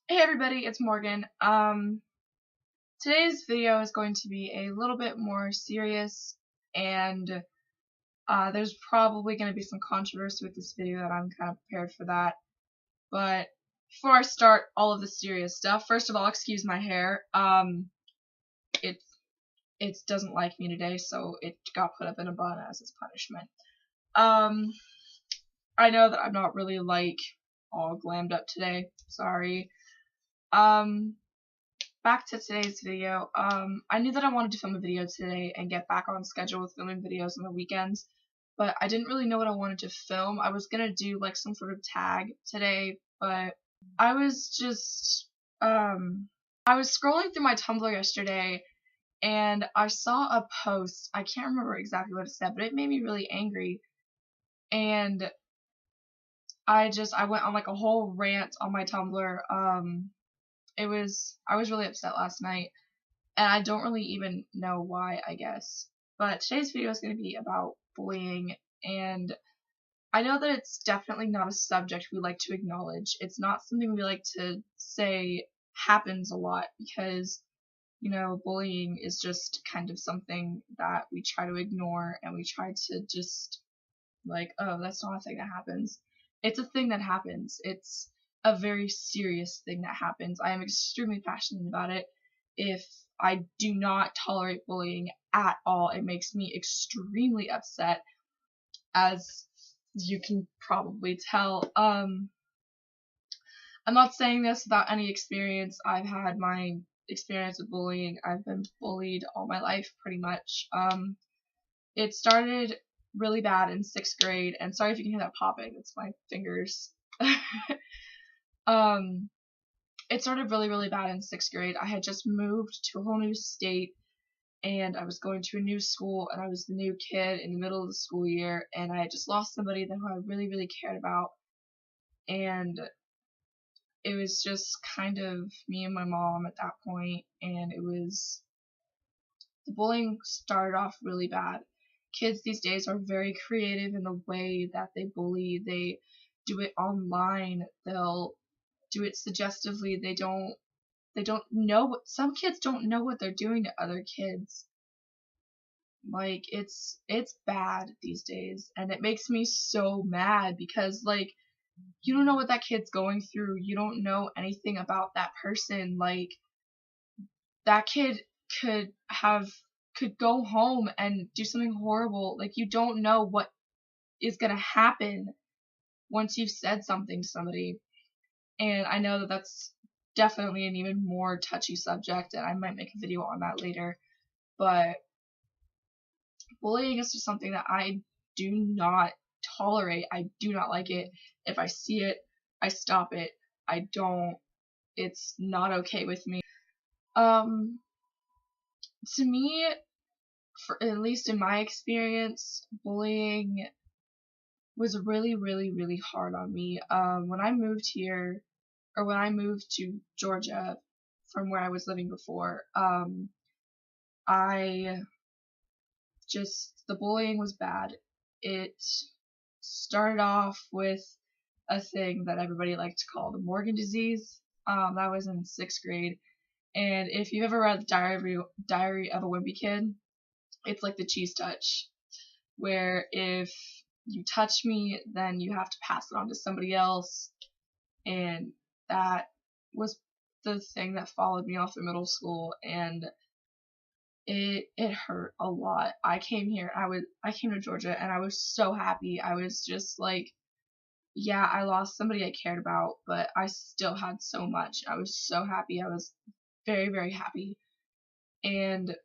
Hey everybody, it's Morgan. Today's video is going to be a little bit more serious, and there's probably going to be some controversy with this video that I'm kind of prepared for that. But before I start all of the serious stuff, first of all, excuse my hair. It it doesn't like me today, so it got put up in a bun as its punishment. I know that I'm not really like all glammed up today. Sorry. Back to today's video. I knew that I wanted to film a video today and get back on schedule with filming videos on the weekends, but I didn't really know what I wanted to film. I was gonna do like some sort of tag today, but I was just, I was scrolling through my Tumblr yesterday and I saw a post. I can't remember exactly what it said, but it made me really angry. And I went on like a whole rant on my Tumblr. I was really upset last night, and I don't really even know why, I guess. But today's video is going to be about bullying, and I know that it's definitely not a subject we like to acknowledge. It's not something we like to say happens a lot because, you know, bullying is just kind of something that we try to ignore and we try to just, like, oh, that's not a thing that happens. It's a thing that happens. It's a very serious thing that happens. I am extremely passionate about it. If I do not tolerate bullying at all, it makes me extremely upset, as you can probably tell. I'm not saying this without any experience. I've had my experience with bullying. I've been bullied all my life, pretty much. It started really bad in 6th grade, and sorry if you can hear that popping, it's my fingers. It started really bad in 6th grade. I had just moved to a whole new state, and I was going to a new school, and I was the new kid in the middle of the school year, and I had just lost somebody who I really cared about, and it was just kind of me and my mom at that point, and the bullying started off really bad. Kids these days are very creative in the way that they bully. They do it online. They'll do it suggestively. They don't know what some kids don't know what they're doing to other kids. Like it's bad these days, and it makes me so mad because like you don't know what that kid's going through. You don't know anything about that person. Like that kid could have could go home and do something horrible. Like you don't know what is going to happen once you've said something to somebody. And I know that that's definitely an even more touchy subject, and I might make a video on that later. But bullying is just something that I do not tolerate. I do not like it. If I see it, I stop it. I don't. It's not okay with me. To me, for at least in my experience, bullying was really hard on me. When I moved here, or when I moved to Georgia from where I was living before, I the bullying was bad. It started off with a thing that everybody liked to call the Morgan disease. That was in 6th grade. And if you've ever read the Diary of a Wimpy Kid, it's like the cheese touch, where if you touch me, then you have to pass it on to somebody else. And that was the thing that followed me all through middle school, and it hurt a lot. I came to Georgia, and I was so happy. I was just like, yeah, I lost somebody I cared about, but I still had so much. I was so happy. I was very happy. And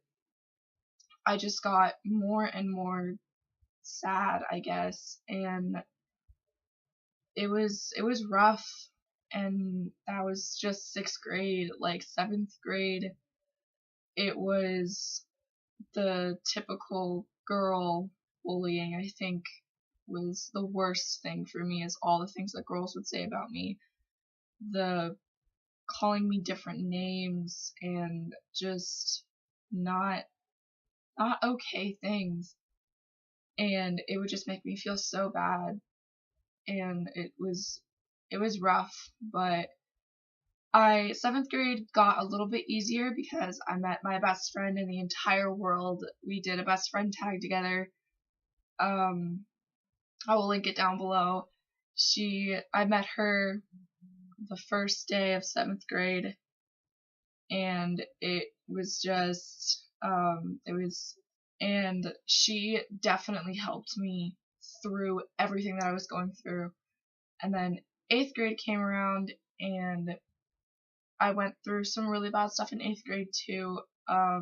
I just got more and more sad, I guess, and it was rough. And that was just 6th grade. Like 7th grade, it was the typical girl bullying. I think was the worst thing for me, is all the things that girls would say about me, the calling me different names, and just not okay things. And it would just make me feel so bad, and it was rough. But Seventh grade got a little bit easier because I met my best friend in the entire world. We did a best friend tag together. I will link it down below. I met her the first day of 7th grade, and it was just, and she definitely helped me through everything that I was going through. And then 8th grade came around, and I went through some really bad stuff in 8th grade too. I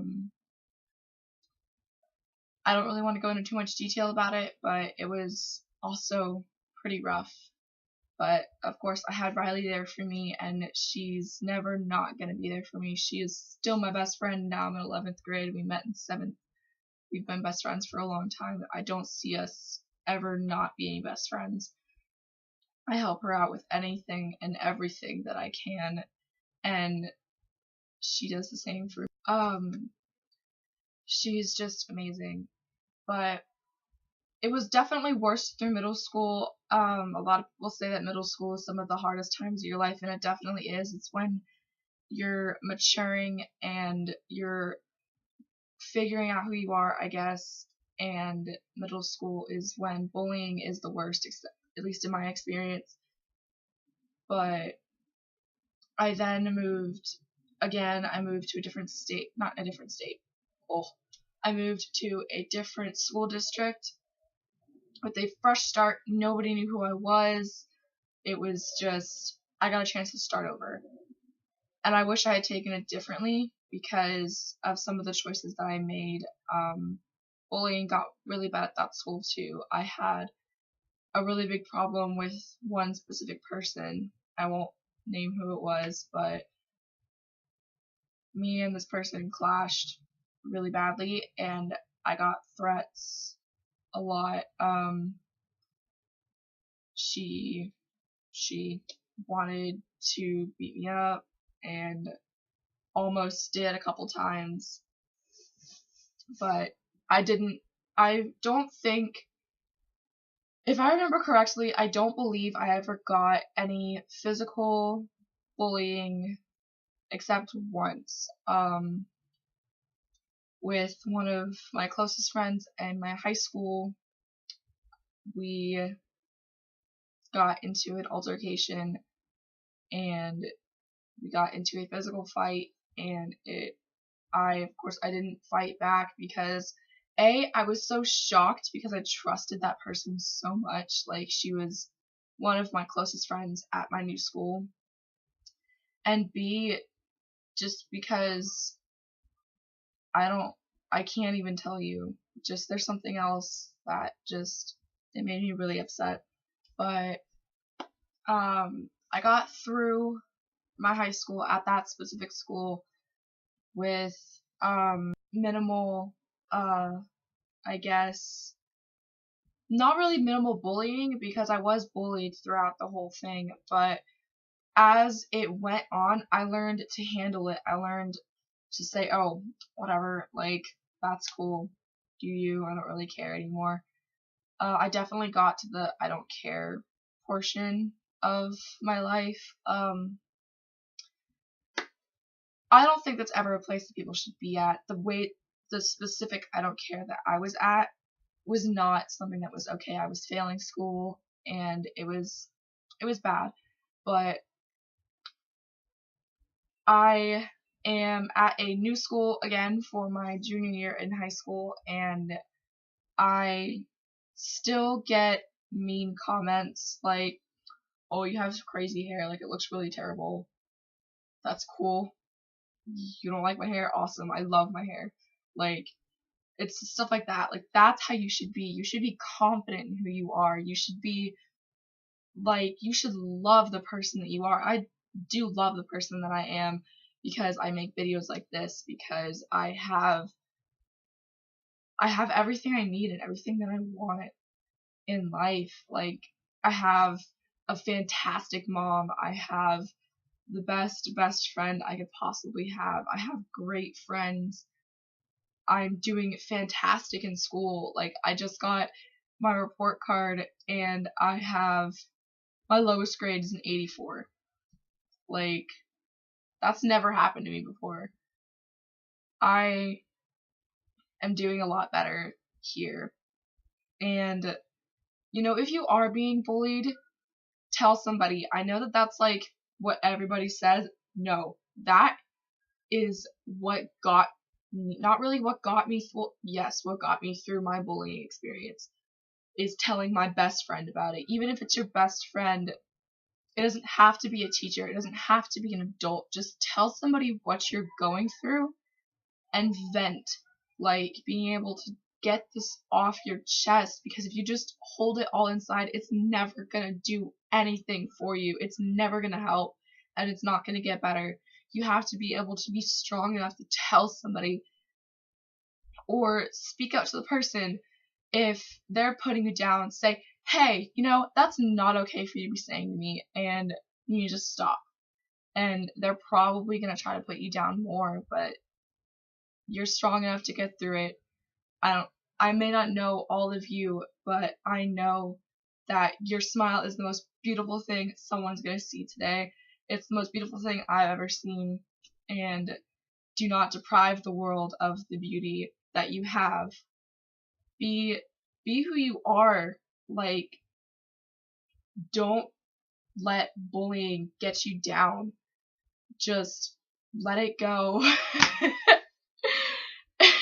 don't really want to go into too much detail about it, but it was also pretty rough. But of course, I had Riley there for me, and she's never not going to be there for me. She is still my best friend. Now I'm in 11th grade. We met in 7th. We've been best friends for a long time. I don't see us ever not being best friends. I help her out with anything and everything that I can, and she does the same for me. She's just amazing. But it was definitely worse through middle school. A lot of people say that middle school is some of the hardest times of your life, and it definitely is. It's when you're maturing and you're figuring out who you are, I guess. And middle school is when bullying is the worst, at least in my experience. But I then moved again. I moved to a different state, not a different state. Oh, I moved to a different school district with a fresh start. Nobody knew who I was. It was just, I got a chance to start over. And I wish I had taken it differently because of some of the choices that I made. Bullying got really bad at that school too. I had a really big problem with one specific person. I won't name who it was, but me and this person clashed really badly, and I got threats a lot. She wanted to beat me up and almost did a couple times, but I don't think, if I remember correctly, I don't believe I ever got any physical bullying except once, with one of my closest friends in my high school. We got into an altercation, and we got into a physical fight, and of course, I didn't fight back because I was so shocked because I trusted that person so much. Like, she was one of my closest friends at my new school. And B, just because I can't even tell you. Just, there's something else that just, it made me really upset. But, I got through my high school at that specific school with, minimal, I guess, not really minimal bullying, because I was bullied throughout the whole thing, but as it went on, I learned to handle it. I learned to say, oh, whatever, like, that's cool, do you, I don't really care anymore. I definitely got to the I don't care portion of my life. I don't think that's ever a place that people should be at. The specific I don't care that I was at was not something that was okay. I was failing school, and it was bad. But I am at a new school again for my junior year in high school, and I still get mean comments like, oh, you have crazy hair, like, it looks really terrible. That's cool. You don't like my hair? Awesome. I love my hair. Like, it's stuff like that. Like, that's how you should be. You should be confident in who you are. You should be, like, you should love the person that you are. I do love the person that I am because I make videos like this, because I have everything I need and everything that I want in life. Like, I have a fantastic mom. I have the best friend I could possibly have. I have great friends. I'm doing fantastic in school. Like, I just got my report card, and I have my lowest grade is an 84. Like, That's never happened to me before. I am doing a lot better here. And, you know, if you are being bullied, tell somebody. I know that that's like what everybody says. No, that is what got me, not really what got me, yes, what got me through my bullying experience, is telling my best friend about it. Even if it's your best friend, it doesn't have to be a teacher, it doesn't have to be an adult. Just tell somebody what you're going through and vent. Like, being able to get this off your chest, because if you just hold it all inside, it's never gonna do anything for you. It's never gonna help, and it's not gonna get better. You have to be able to be strong enough to tell somebody or speak out to the person if they're putting you down. Say, hey, you know, that's not okay for you to be saying to me, and you need to stop. And they're probably gonna try to put you down more, but you're strong enough to get through it. I may not know all of you, but I know that your smile is the most beautiful thing someone's going to see today. It's the most beautiful thing I've ever seen, and do not deprive the world of the beauty that you have. Be who you are. Like, don't let bullying get you down. Just let it go.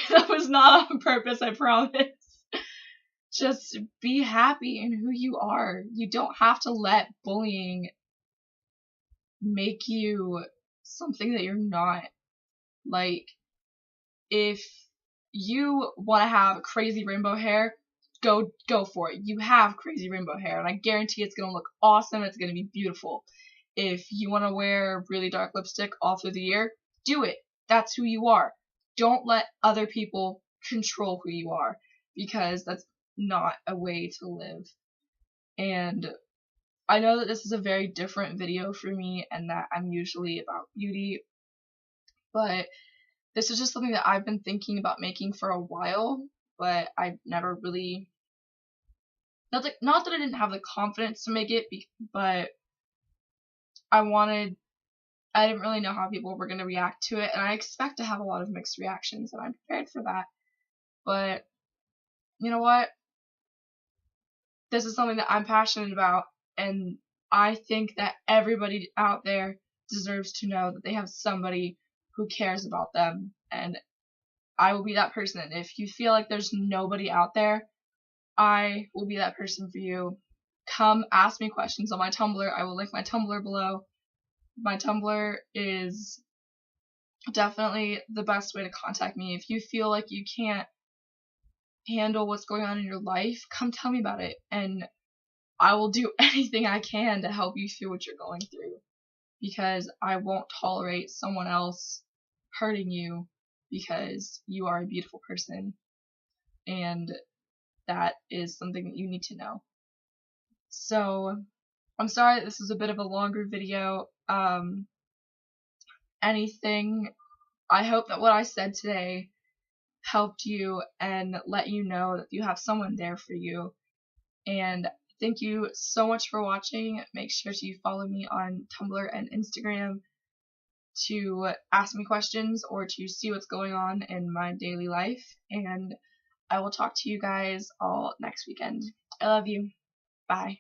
That was not on purpose, I promise. Just be happy in who you are. You don't have to let bullying make you something that you're not. Like, if you want to have crazy rainbow hair, go for it. You have crazy rainbow hair, and I guarantee it's going to look awesome. It's going to be beautiful. If you want to wear really dark lipstick all through the year, do it. That's who you are. Don't let other people control who you are, because that's not a way to live. And I know that this is a very different video for me, and that I'm usually about beauty, but this is just something that I've been thinking about making for a while, but I've never really, not that I didn't have the confidence to make it, but I didn't really know how people were going to react to it, and I expect to have a lot of mixed reactions, and I'm prepared for that. But you know what? This is something that I'm passionate about, and I think that everybody out there deserves to know that they have somebody who cares about them, and I will be that person. If you feel like there's nobody out there, I will be that person for you. Come ask me questions on my Tumblr. I will link my Tumblr below. My Tumblr is definitely the best way to contact me. If you feel like you can't handle what's going on in your life, come tell me about it, and I will do anything I can to help you through what you're going through, because I won't tolerate someone else hurting you, because you are a beautiful person, and that is something that you need to know. So I'm sorry this is a bit of a longer video. I hope that what I said today helped you and let you know that you have someone there for you. And thank you so much for watching. Make sure to follow me on Tumblr and Instagram to ask me questions or to see what's going on in my daily life. And I will talk to you guys all next weekend. I love you. Bye.